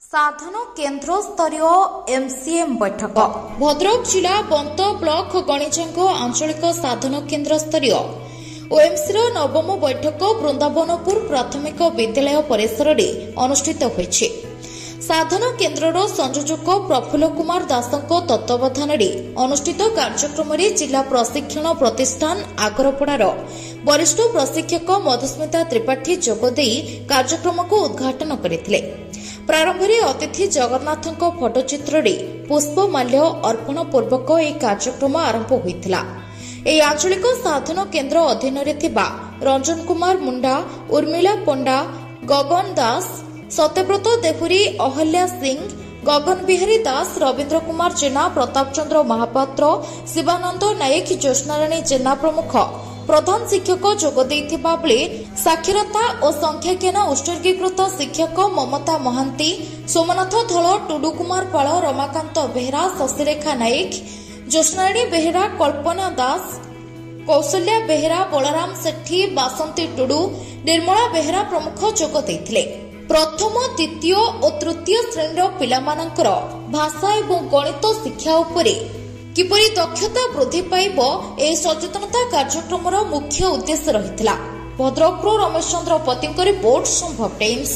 साधन केन्द्र स्तरीय एमसीएम बैठक भद्रक जिला बंत ब्लॉक गणिजंग आंचलिक साधन केन्द्र स्तरीय ओएमसी नवम बैठक वृंदावनपुर प्राथमिक विद्यालय परिसर में अनुष्ठित होईछि। साधन केन्द्रर संयोजक प्रफुल्ल कुमार दासଙ୍କ तत्वावधान अनुष्ठित कार्यक्रम में जिला प्रशिक्षण प्रतिष्ठान आगरपड़ार वरिष्ठ प्रशिक्षक मधुस्मिता त्रिपाठी जोगदे कार्यक्रम को उद्घाटन करथिले। प्रारंभ में अतिथि जगन्नाथ फटोचित्र पुष्पमाल्य अर्पण पूर्वक यह कार्यक्रम आरंभ होता। यह आंचलिक साधन केन्द्र अधीन रंजन कुमार मुंडा, उर्मिला पंडा, गगन दास, सत्यव्रत देहुरी, अहल्या सिंह, गगन बिहारी दास, रवीन्द्र कुमार जेना, प्रताप चंद्र महापात्र, शिवानंद नायक, ज्योत्स्नाराणी जेना प्रमुख प्रधान शिक्षक जोगदे साक्षरता और संख्याज्ञान उत्सर्गीकृत शिक्षक ममता महांती, सोमनाथ धल, टुडू कुमार पाल, रमाकांत बेहरा, शशिरेखा नायक, ज्योत्स्नाराणी बेहरा, कल्पना दास, कौशल्या बेहरा, बलराम सेठी, बासंती टुडू, निर्मला बेहरा प्रमुख जोगदे प्रथम, द्वितीय और तृतीय श्रेणी पिलामानंकर भाषा और गणित शिक्षा उपरे किपरि दक्षता वृद्धि पाइब ए सचेतनता कार्यक्रम मुख्य उद्देश्य रही। भद्रक रमेश चंद्र पति रिपोर्ट संभव टाइम्स।